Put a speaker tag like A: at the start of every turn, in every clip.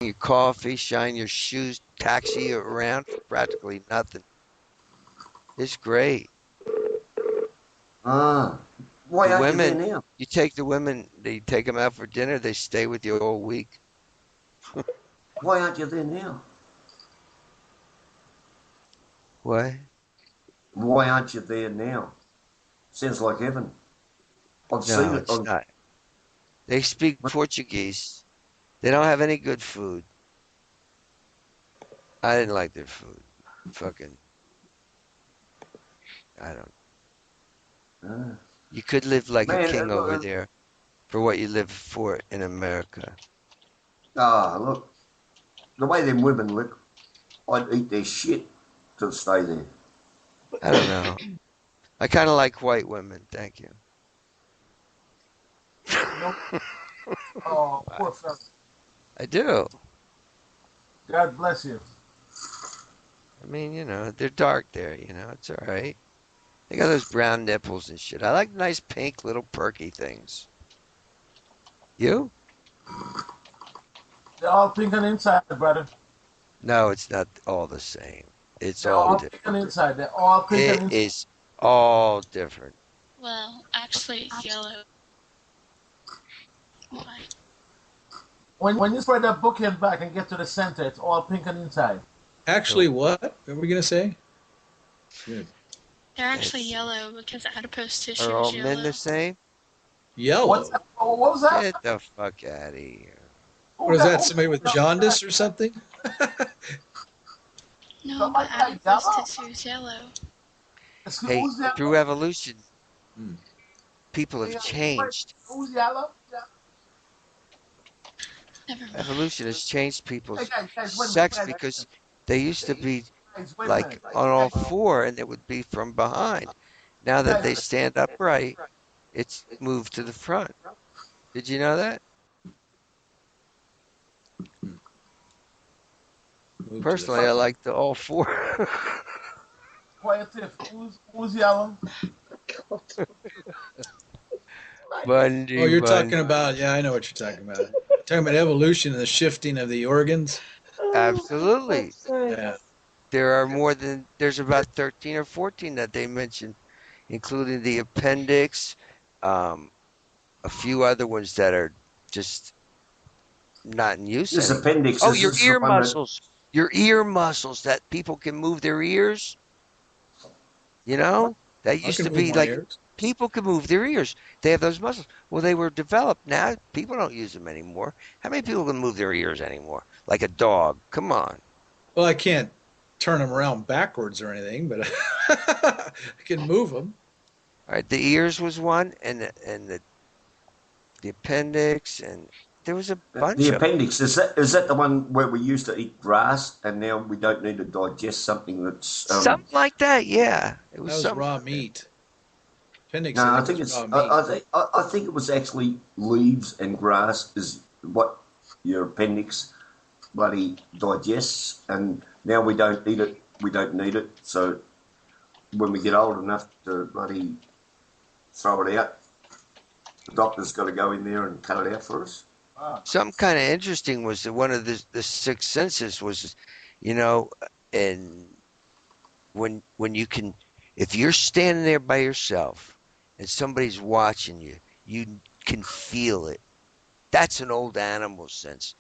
A: your coffee, shine your shoes, taxi you around for practically nothing. It's great.
B: Ah, why
A: The
B: aren't you there
A: women,
B: now?
A: you take the women, you take them out for dinner, they stay with you all week.
B: Why aren't you there now?
A: What?
B: Why aren't you there now? Sounds like heaven. I've seen
A: No,
B: it
A: it's
B: on.
A: not. They speak Portuguese. They don't have any good food. I didn't like their food. Fucking, I don't.
B: Ah.
A: You could live like a
B: Man,
A: king over there for what you live for in America.
B: look, the way them women look, I'd eat their shit to stay there.
A: I don't know. I kind of like white women. Thank you.
C: No. Oh,
A: I,
C: poor fella.
A: I do.
C: God bless you.
A: I mean, they're dark there. It's all right. They got those brown nipples and shit. I like nice pink little perky things. You?
C: They're all pink on the inside, brother.
A: No, it's not all the same. It's
C: They're
A: all
C: all pink on
A: different.
C: the inside. They're all pink on
A: It
C: the inside.
A: is all different.
D: Well, actually, it's yellow. Why?
C: When you spread that bookend back and get to the center, it's all pink on the inside.
E: Actually,
A: So
E: what? What were we going to say? Good.
D: They're actually
A: it's
D: yellow because adipose
A: are
D: tissue
A: all
D: is
A: men the
D: yellow.
A: same?
C: What's
E: Yellow.
C: that? Oh, what was that?
A: Get the fuck out of here.
E: What
C: Who's
E: is
C: that?
E: that? Somebody with jaundice or something?
D: No, but
C: Somebody like
D: adipose
C: yellow?
D: tissue is yellow.
C: Excuse,
A: Hey,
C: who's yellow?
A: through evolution,
E: Hmm.
A: people have
C: Yeah,
A: changed.
C: who's yellow? Yeah.
D: Never mind.
A: Evolution has changed
C: Hey
A: people's
C: guys, wait a minute,
A: sex
C: guys,
A: because they used to be
C: wait a
A: like
C: minute,
A: on all
C: guys,
A: four and it would be from behind. Now that they
C: guys.
A: stand upright, it's moved to the front. Did you know that?
E: Move to the
A: Personally, I
E: front.
A: like the all four.
C: Quiet Tiff. Who's yellow?
E: Oh,
A: Bundy,
E: you're talking
A: Bundy.
E: about, yeah, I know what you're talking about. Talking about evolution and the shifting of the organs.
A: Absolutely.
E: Yeah.
A: There's about 13 or 14 that they mentioned, including the appendix, um, a few other ones that are just not in use
B: This
A: anymore.
B: appendix
A: Oh,
B: is
A: your
B: this the
A: ear
B: one that?
A: muscles. Your ear muscles that people can move their ears, you
C: What?
A: know? That
E: I
A: used
E: can
A: to
E: move
A: be
E: my
A: like
E: ears.
A: people can move their ears. They have those muscles. Well, they were developed. Now people don't use them anymore. How many people can move their ears anymore? Like a dog. Come on.
E: Well, I can't turn them around backwards or anything, but I can move them.
A: All right, the ears was one, and the appendix, and there was a
B: The
A: bunch of them.
B: appendix is that the one where we used to eat grass and now we don't need to digest something that's
A: Something like that. Yeah, it was
E: That was
A: something
E: raw
A: like that.
E: meat. Appendix, I
B: no, I
E: think,
B: think
E: was
B: it's
E: raw meat.
B: I think it was actually leaves and grass is what your appendix bloody digests, and now we don't eat it. We don't need it. So when we get old enough to bloody throw it out, the doctor's got to go in there and cut it out for us.
C: Ah.
A: Something kind of interesting was that one of the six senses was, you know, and when you can, if you're standing there by yourself and somebody's watching you, you can feel it. That's an old animal sense.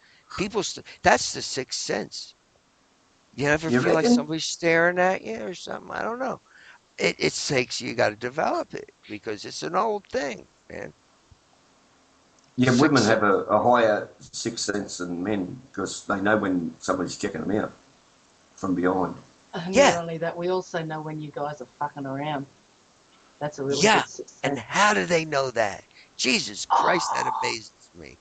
A: That's the sixth sense. You ever
B: You
A: feel like
B: reckon?
A: somebody's staring at you or something? I don't know. It takes you got to develop it because it's an old thing, man.
B: Yeah,
A: Sixth
B: women
A: sense.
B: have a higher sixth sense than men because they know when somebody's checking them out from behind.
F: And not
A: Yeah,
F: only that, we also know when you guys are fucking around. That's a really
A: yeah.
F: good
A: And
F: success.
A: how do they know that? Jesus Christ, that
F: Oh,
A: amazes me.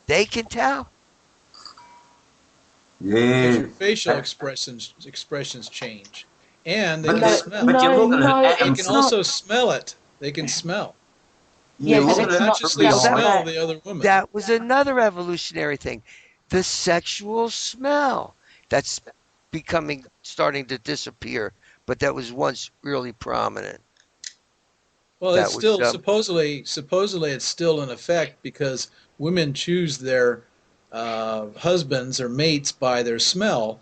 A: They can tell.
E: Because
B: Yeah,
E: your facial
B: but
E: expressions change, and they
B: but,
E: can
F: no,
E: smell.
B: but you're
F: no,
B: looking at
F: no,
E: They
F: it's
E: can
B: atoms.
F: not.
E: also smell it. They can smell.
F: Yeah,
B: You're
E: They
F: but
E: can
B: looking
F: it's
B: at it
F: not
B: from
E: consciously
F: just
B: behind.
E: smell
F: that.
E: the other woman.
A: That was another evolutionary thing. The sexual smell that's starting to disappear, but that was once really prominent.
E: Well,
A: That
E: it's
A: was
E: still supposedly it's still in effect because women choose their husbands or mates by their smell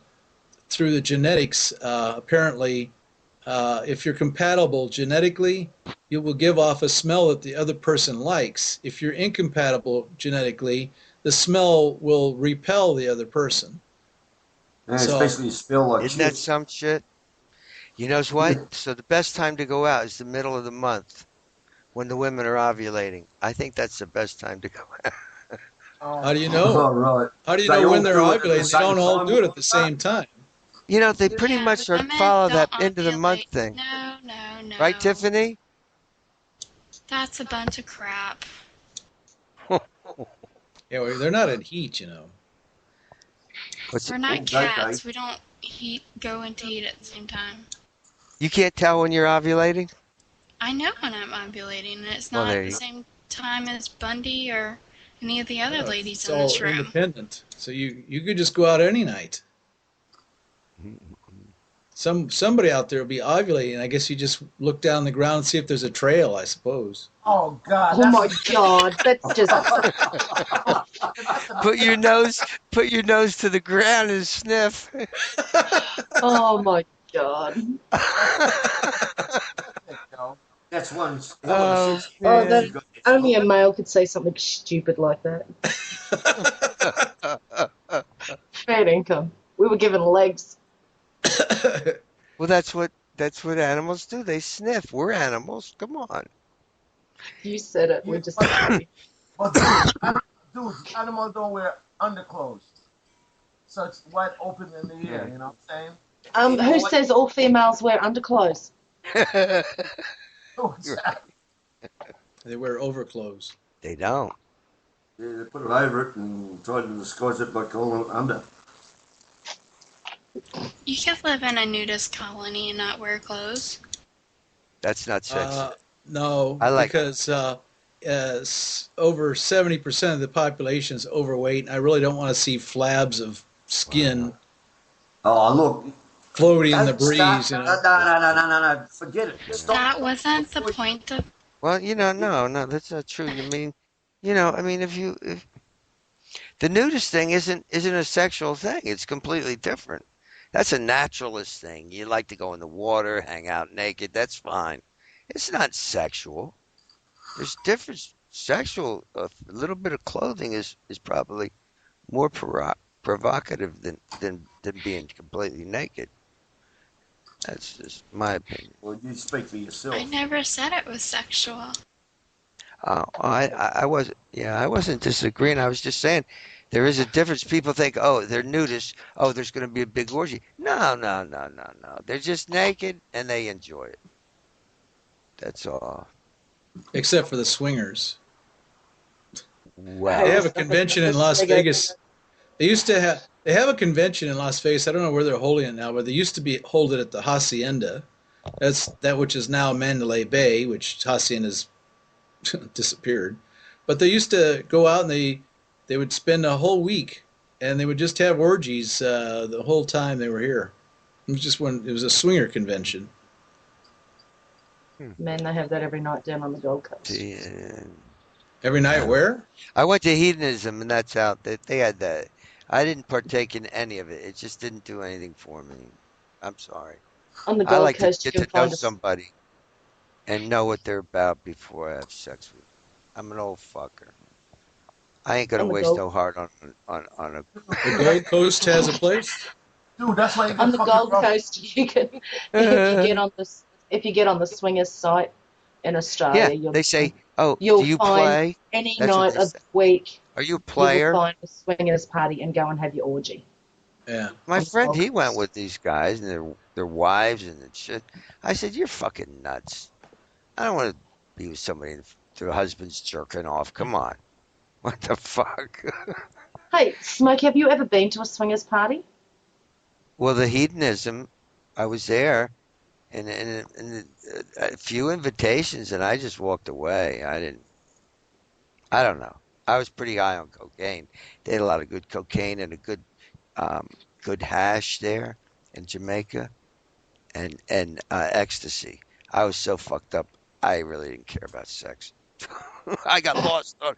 E: through the genetics. Apparently, if you're compatible genetically, you will give off a smell that the other person likes. If you're incompatible genetically, the smell will repel the other person.
B: And
E: So,
B: especially you smell like
A: isn't that
B: shit.
A: some shit? You know what? So the best time to go out is the middle of the month when the women are ovulating. I think that's the best time to go out.
E: how
C: Oh,
E: do you
B: Oh,
E: know?
B: right.
E: How do you know
B: They
E: when
B: all
E: they're
B: do it at the
E: ovulating? They
B: same
E: don't all
B: time.
E: do it at the same time.
A: You know, they pretty
D: Yeah,
A: much are
D: women
A: follow
D: don't
A: that end of the month
D: ovulate.
A: thing,
D: No, no,
A: right,
D: no.
A: Tiffany?
D: That's a bunch of crap.
E: Yeah, well, they're not in heat, you know.
A: What's
D: We're
A: it?
D: not
B: Oh, don't they?
D: cats. We don't go into heat at the same time.
A: You can't tell when you're ovulating?
D: I know when I'm ovulating, and it's
A: Well,
D: not
A: there
D: at the
A: you
D: same time as Bundy or any of the other
E: No,
D: ladies
E: it's
D: in this
E: all
D: room.
E: independent. So you could just go out any night.
A: go.
E: Somebody out there will be ovulating. I guess you just look down the ground and see if there's a trail, I suppose.
C: oh God,
F: Oh my
C: that's
F: God, that's just.
C: that's a
A: Put your nose, put your nose to the ground and sniff.
F: Oh my God.
C: that's specific, yo.
B: That's one hell of a
A: Oh
B: sense of
F: Oh,
B: humor
A: man.
F: that
B: you got there,
F: only a
B: Smoke.
F: male could say something stupid like that. Fair income. We were given legs.
A: Well, that's what animals do. They sniff. We're animals. Come on.
F: You said it.
C: Yeah,
F: We just
C: but
F: agreed.
C: dudes, animals don't wear underclothes, so it's wide open in the air.
A: Yeah.
C: You know what I'm saying?
F: Who says all females wear underclothes?
C: Oh,
A: Right.
E: They wear overclothes.
A: They don't.
B: Yeah, they put it over it and try to disguise it by calling it under.
D: You could live in a nudist colony and not wear clothes.
A: That's not sexy.
E: Uh, no,
A: I like.
E: because over 70% of the population is overweight. And I really don't want to see flabs of skin
B: Oh, look.
E: floating in the
B: Don't start.
E: breeze, you
B: No,
E: know.
B: no, no, no, no, no. Forget it. Stop.
D: That wasn't the
B: Stop.
D: point of.
A: Well, no, that's not true. You mean, I mean, if the nudist thing isn't a sexual thing, it's completely different. That's a naturalist thing. You like to go in the water, hang out naked. That's fine. It's not sexual. There's difference. Sexual, a little bit of clothing is probably more provocative than being completely naked. That's just my opinion.
B: Well, you speak for
D: I
B: yourself.
D: never said it was sexual.
A: I wasn't. Yeah, I wasn't disagreeing. I was just saying there is a difference. People think, oh, they're nudists. Oh, there's going to be a big orgy. No, no, no, no, no. They're just naked and they enjoy it. That's all.
E: Except for the swingers.
F: Hey,
E: They
A: Well,
E: have a
F: there's nothing
E: convention
F: wrong
E: in
F: with
E: Las
F: swingers.
E: Vegas. They have a convention in Las Vegas. I don't know where they're holding it now, but they used to be hold it at the Hacienda. That's that which is now Mandalay Bay, which Hacienda's disappeared. But they used to go out and they would spend a whole week and they would just have orgies the whole time they were here. It was just when it was a swinger convention.
F: Man, they have that every night down on the Gold Coast.
A: see,
E: Every night
A: uh,
E: where?
A: I went to hedonism and that's out. They had that. I didn't partake in any of it. It just didn't do anything for me. I'm sorry.
F: On the
A: I
F: Gold
A: like to
F: Coast, you
A: get to
F: can
A: know
F: find us.
A: somebody and know what they're about before I have sex with them. I'm an old fucker. I ain't gonna
F: On the
A: waste
F: Gold
A: no heart on a.
E: The Gold Coast has a place.
C: Dude, that's why you
F: on
C: get
F: the
C: fucking
F: Gold
C: rough.
F: Coast, you can if you get on the swingers site in
A: Yeah,
F: Australia,
A: they say, "Oh, do
F: you'll
A: you
F: find
A: play?"
F: any
A: That's what
F: night
A: they
F: of
A: say.
F: the week
A: Are you a
F: you will
A: player?
F: find a swingers party and go and have your orgy
E: Yeah.
A: My
F: on the
A: friend,
F: Gold
A: he went
F: Coast.
A: with these guys and their wives and shit. I said, "You're fucking nuts. I don't want to be with somebody and their husband's jerking off. Come on, what the fuck?"
F: Hey, Smoke, have you ever been to a swingers party?
A: Well, the hedonism, I was there, and a few invitations, and I just walked away. I didn't. I don't know. I was pretty high on cocaine. They had a lot of good cocaine and a um, good hash there in Jamaica, and ecstasy. I was so fucked up. I really didn't care about sex. I got lost on